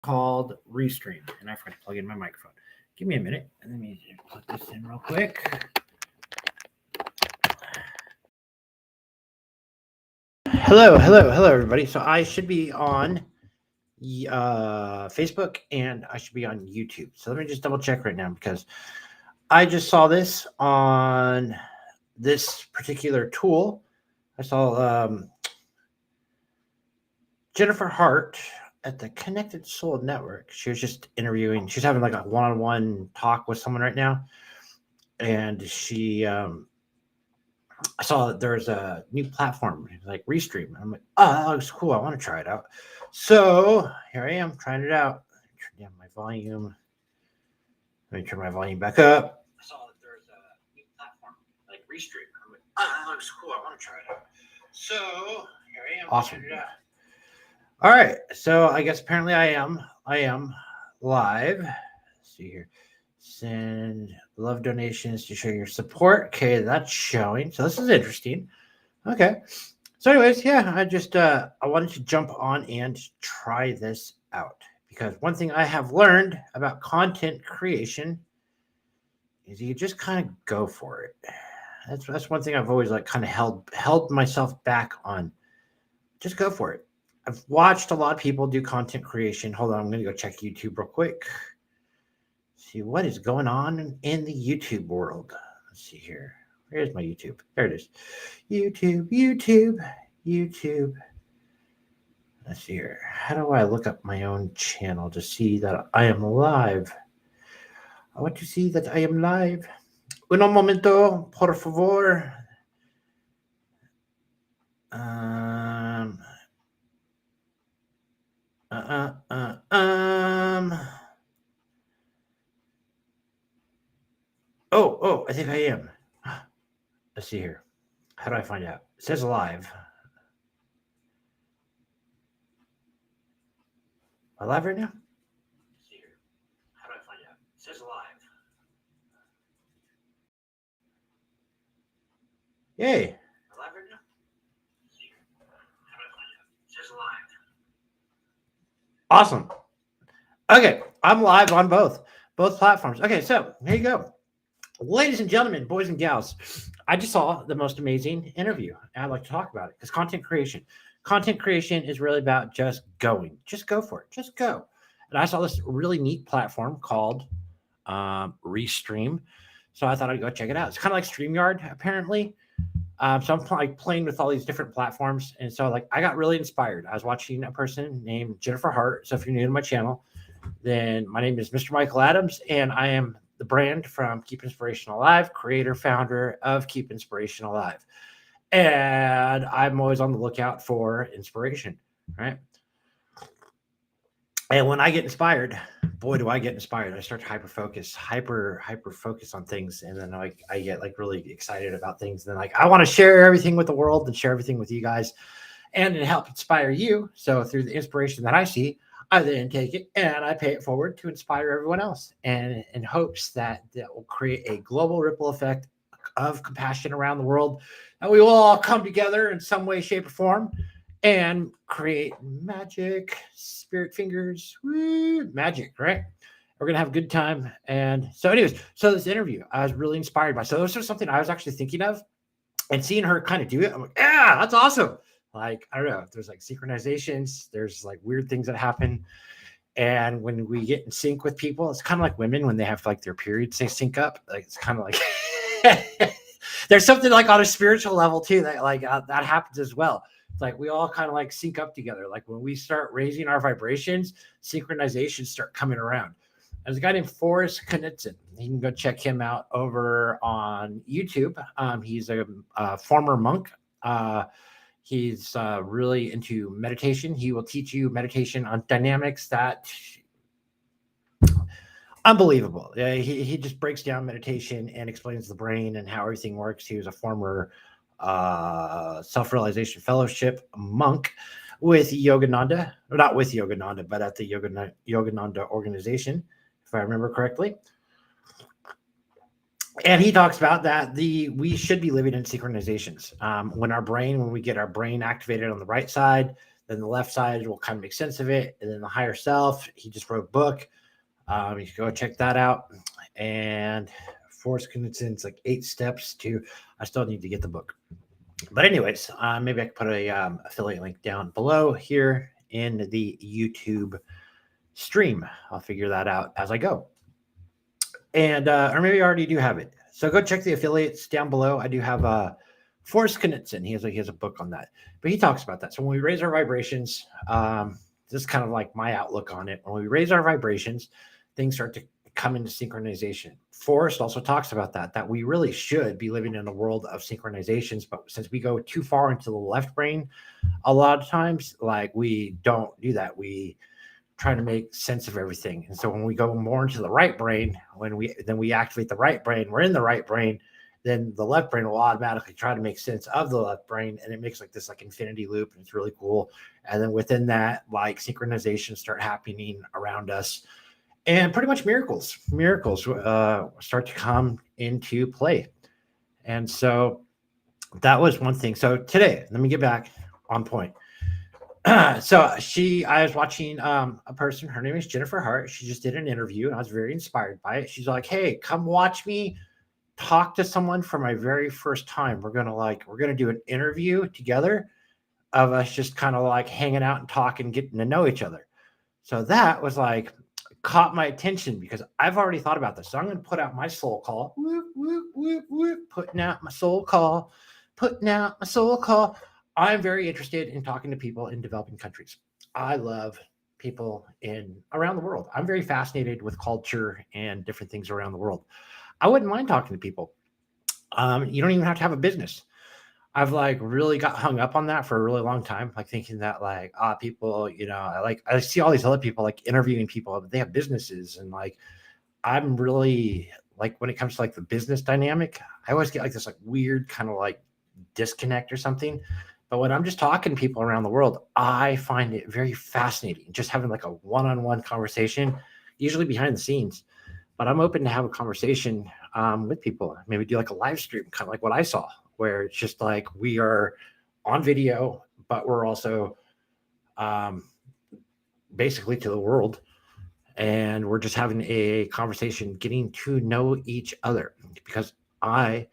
called Restream, and I forgot to plug in my microphone. Give me a minute, and let me put this in real quick. Hello, everybody. So I should be on Facebook and I should be on YouTube. So let me just double check right now because I just saw this on this particular tool. I saw Jennifer Hart at the Connected Soul Network. She was just interviewing. She's having like a one-on-one talk with someone right now, and I saw that there's a new platform like Restream. I'm like, oh, that looks cool. I want to try it out. So here I am trying it out. Turn down my volume. Let me turn my volume back up. I saw that there's a new platform like Restream. I'm like, oh, that looks cool. I want to try it out. So here I am. Awesome. Trying it out. All right. So I guess apparently I am live. Let's see here. Send love donations to show your support. Okay, that's showing. So this is interesting. Okay. So, anyways, yeah, I wanted to jump on and try this out because one thing I have learned about content creation is you just kind of go for it. That's one thing I've always like kind of held myself back on. Just go for it. I've watched a lot of people do content creation. Hold on, I'm gonna go check YouTube real quick. See what is going on in the YouTube world. Let's see here. Where's my YouTube? There it is. YouTube. Let's see here. How do I look up my own channel to see that I am live? I want to see that I am live. Un momento, por favor. Oh, I think I am. Let's see here. How do I find out? It says live. Am I live right now? Let's see here. How do I find out? It says live. Yay. Am I live right now? Let's see here. How do I find out? It says live. Awesome. Okay, I'm live on both platforms. Okay, so here you go. Ladies and gentlemen, boys and gals, I just saw the most amazing interview. And I'd like to talk about it because content creation is really about just going. Just go for it. Just go. And I saw this really neat platform called Restream. So I thought I'd go check it out. It's kind of like StreamYard, apparently. So I'm like playing with all these different platforms. And so like I got really inspired. I was watching a person named Jennifer Hart. So if you're new to my channel, then my name is Mr. Michael Adams, and I am the brand from Keep Inspiration Alive, creator, founder of Keep Inspiration Alive. And I'm always on the lookout for inspiration, right? And when I get inspired, boy, do I get inspired. I start to hyper focus on things. And then I get like really excited about things. And then like, I want to share everything with the world and share everything with you guys and to help inspire you. So through the inspiration that I see, I then take it and I pay it forward to inspire everyone else, and in hopes that will create a global ripple effect of compassion around the world, and we will all come together in some way, shape, or form and create magic. Spirit fingers, woo, magic, right? We're gonna have a good time. And so, anyways, so this interview I was really inspired by. So this was something I was actually thinking of, and seeing her kind of do it, I'm like, yeah, that's awesome. Like, I don't know, there's like synchronizations, there's like weird things that happen. And when we get in sync with people, it's kind of like women when they have like their periods, they sync up. Like, it's kind of like there's something like on a spiritual level too that like that happens as well. It's like we all kind of like sync up together. Like when we start raising our vibrations, synchronizations start coming around. There's a guy named Forrest Knudsen. You can go check him out over on YouTube. He's a former monk. He's really into meditation. He will teach you meditation on dynamics that unbelievable. He just breaks down meditation and explains the brain and how everything works. He was a former self-realization fellowship monk with Yogananda, or not with Yogananda, but at the Yogananda organization, if I remember correctly. And he talks about that we should be living in synchronizations. When we get our brain activated on the right side, and the left side will kind of make sense of it. And then the higher self, he just wrote a book. You can go check that out. And Forrest Knitzon's like 8 steps to, I still need to get the book. But anyways, maybe I can put a affiliate link down below here in the YouTube stream. I'll figure that out as I go. And or maybe I already do have it. So go check the affiliates down below. I do have Forrest Knitzon. He has a book on that, but he talks about that. So when we raise our vibrations, this is kind of like my outlook on it. When we raise our vibrations, things start to come into synchronization. Forrest also talks about that we really should be living in a world of synchronizations, but since we go too far into the left brain, a lot of times, like, we don't do that. We try to make sense of everything. And so when we go more into the right brain, when we activate the right brain, we're in the right brain, then the left brain will automatically try to make sense of the left brain. And it makes like this like infinity loop, and it's really cool. And then within that, like, synchronizations start happening around us, and pretty much miracles start to come into play. And so that was one thing. So today, let me get back on point. I was watching a person, her name is Jennifer Hart. She just did an interview, and I was very inspired by it. She's like, hey, come watch me talk to someone for my very first time. We're gonna do an interview together of us just kind of like hanging out and talking, getting to know each other. So that was like, caught my attention, because I've already thought about this. So I'm going to put out my soul call. Whoop, whoop, whoop, whoop, putting out my soul call. I'm very interested in talking to people in developing countries. I love people around the world. I'm very fascinated with culture and different things around the world. I wouldn't mind talking to people. You don't even have to have a business. I've like really got hung up on that for a really long time, like thinking that like, people, I see all these other people like interviewing people, but they have businesses, and like, I'm really like, when it comes to like the business dynamic, I always get like this like weird kind of like disconnect or something. But when I'm just talking to people around the world, I find it very fascinating, just having like a one-on-one conversation, usually behind the scenes. But I'm open to have a conversation with people, maybe do like a live stream, kind of like what I saw, where it's just like we are on video, but we're also basically to the world, and we're just having a conversation, getting to know each other, because I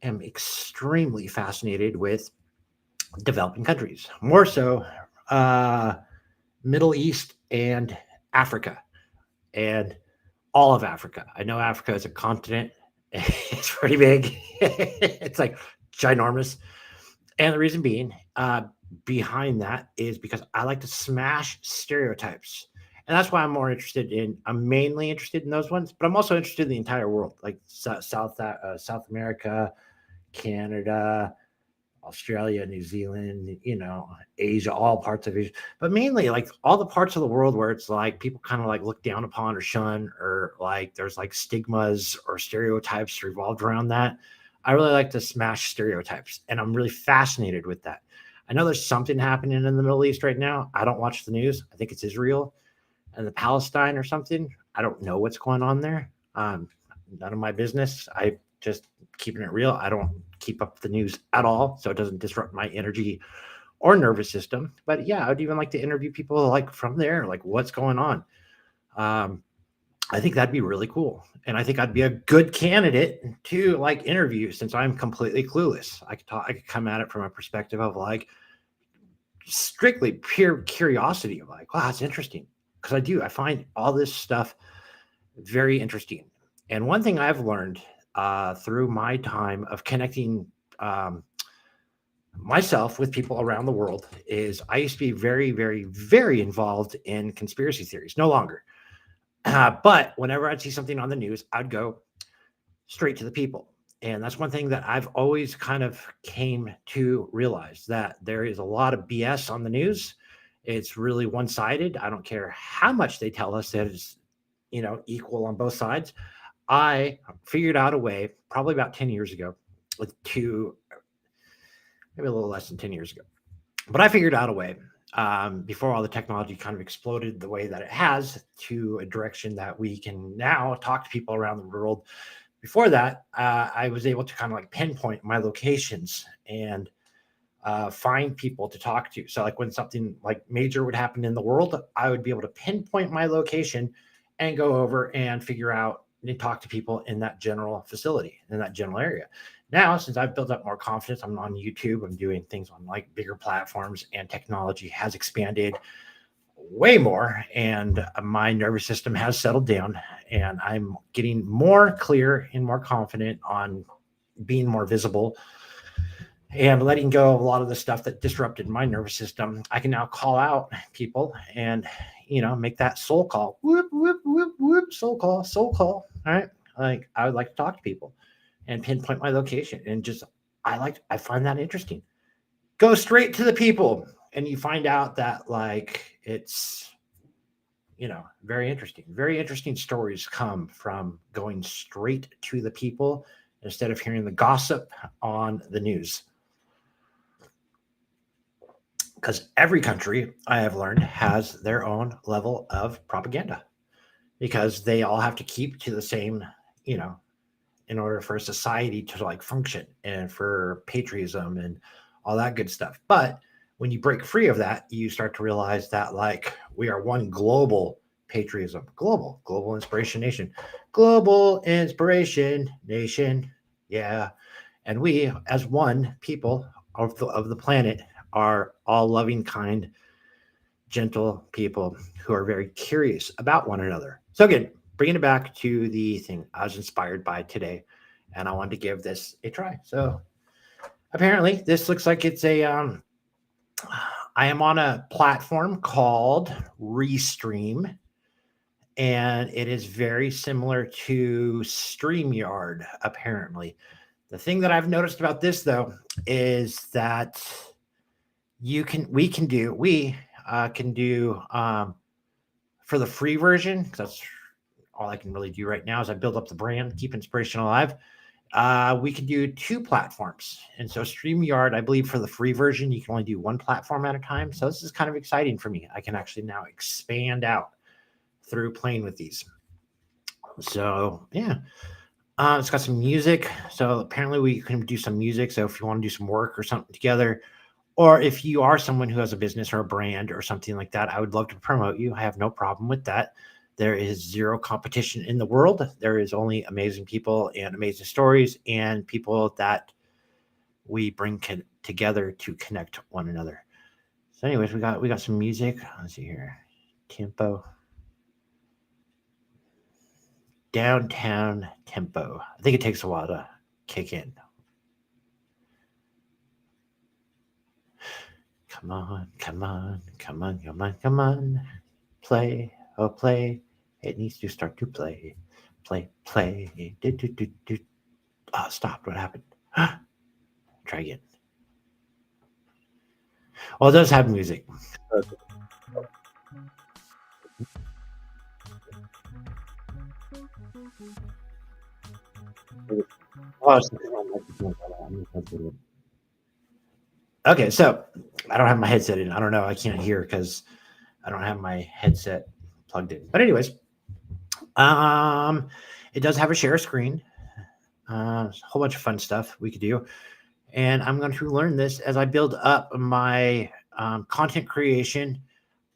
am extremely fascinated with developing countries, more so Middle East and Africa, and all of Africa. I know Africa is a continent. It's pretty big. It's like ginormous. And the reason being behind that is because I like to smash stereotypes. And that's why I'm mainly interested in those ones, but I'm also interested in the entire world, like South America, Canada, Australia, New Zealand, Asia, all parts of Asia, but mainly like all the parts of the world where it's like people kind of like look down upon or shun, or like there's like stigmas or stereotypes revolved around that. I really like to smash stereotypes, and I'm really fascinated with that. I know there's something happening in the Middle East right now. I don't watch the news. I think it's Israel and the Palestine or something. I don't know what's going on there. None of my business. I just keeping it real. I don't keep up the news at all, so it doesn't disrupt my energy or nervous system. But yeah, I'd even like to interview people like from there, like what's going on. I think that'd be really cool, and I think I'd be a good candidate to like interview, since I'm completely clueless. I could come at it from a perspective of like strictly pure curiosity, of like, wow, that's interesting, because I find all this stuff very interesting. And one thing I've learned through my time of connecting myself with people around the world is I used to be very, very, very involved in conspiracy theories. No longer. But whenever I'd see something on the news, I'd go straight to the people. And that's one thing that I've always kind of came to realize, that there is a lot of BS on the news. It's really one-sided. I don't care how much they tell us that it's, equal on both sides. I figured out a way, probably about 10 years ago, maybe a little less than 10 years ago, but I figured out a way before all the technology kind of exploded the way that it has, to a direction that we can now talk to people around the world. Before that, I was able to kind of like pinpoint my locations, and find people to talk to. So like when something like major would happen in the world, I would be able to pinpoint my location and go over and figure out and talk to people in that general facility, in that general area. Now, since I've built up more confidence, I'm on YouTube, I'm doing things on like bigger platforms, and technology has expanded way more, and my nervous system has settled down, and I'm getting more clear and more confident on being more visible and letting go of a lot of the stuff that disrupted my nervous system. I can now call out people and, make that soul call. Whoop, whoop, whoop, whoop, soul call, soul call. All right. Like I would like to talk to people and pinpoint my location, and just I find that interesting. Go straight to the people, and you find out that like it's very interesting. Very interesting stories come from going straight to the people instead of hearing the gossip on the news. Because every country, I have learned, has their own level of propaganda, because they all have to keep to the same, in order for a society to like function and for patriotism and all that good stuff. But when you break free of that, you start to realize that like we are one global patriotism, global inspiration nation, global inspiration nation. Yeah. And we, as one people of the planet, are all loving, kind, gentle people who are very curious about one another. So again, bringing it back to the thing I was inspired by today, and I wanted to give this a try. So apparently this looks like it's I am on a platform called Restream, and it is very similar to StreamYard, apparently. The thing that I've noticed about this, though, is that we can do for the free version, because that's all I can really do right now is I build up the brand, keep inspiration alive. We can do 2 platforms. And so StreamYard, I believe for the free version, you can only do 1 platform at a time. So this is kind of exciting for me. I can actually now expand out through playing with these. So yeah, it's got some music. So apparently we can do some music. So if you want to do some work or something together, or if you are someone who has a business or a brand or something like that, I would love to promote you. I have no problem with that. There is zero competition in the world. There is only amazing people and amazing stories and people that we bring together to connect one another. So anyways, we got some music. Let's see here. Tempo. Downtown tempo. I think it takes a while to kick in. Come on, come on, come on, come on, come on. Play, oh play. It needs to start to play. Play, play. Do, do, do, do. Oh, stopped. What happened? Try again. Well, it does have music. Okay, so I don't have my headset in. I don't know. I can't hear because I don't have my headset plugged in. But anyways, it does have a share screen. A whole bunch of fun stuff we could do. And I'm going to learn this as I build up my content creation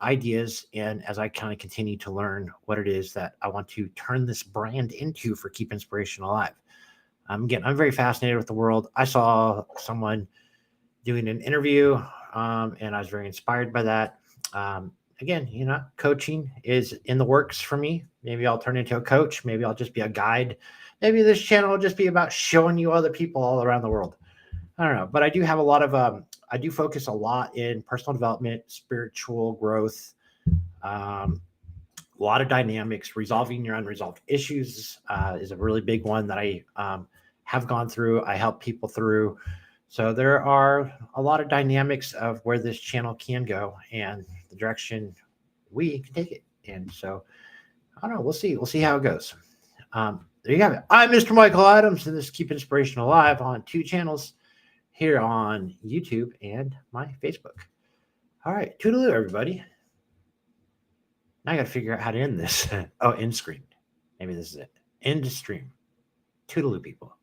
ideas, and as I kind of continue to learn what it is that I want to turn this brand into for Keep Inspiration Alive. Again, I'm very fascinated with the world. I saw someone doing an interview, and I was very inspired by that. Again, coaching is in the works for me. Maybe I'll turn into a coach. Maybe I'll just be a guide. Maybe this channel will just be about showing you other people all around the world. I don't know, but I do have a lot of, I do focus a lot in personal development, spiritual growth, a lot of dynamics. Resolving your unresolved issues is a really big one that I have gone through. I help people through. So there are a lot of dynamics of where this channel can go and the direction we can take it. And so I don't know. We'll see. We'll see how it goes. There you have it. I'm Mr. Michael Adams, and this is Keep Inspiration Alive on 2 channels here on YouTube and my Facebook. All right. Toodaloo, everybody. Now I got to figure out how to end this. Oh, end screen. Maybe this is it. End stream. Toodaloo, people.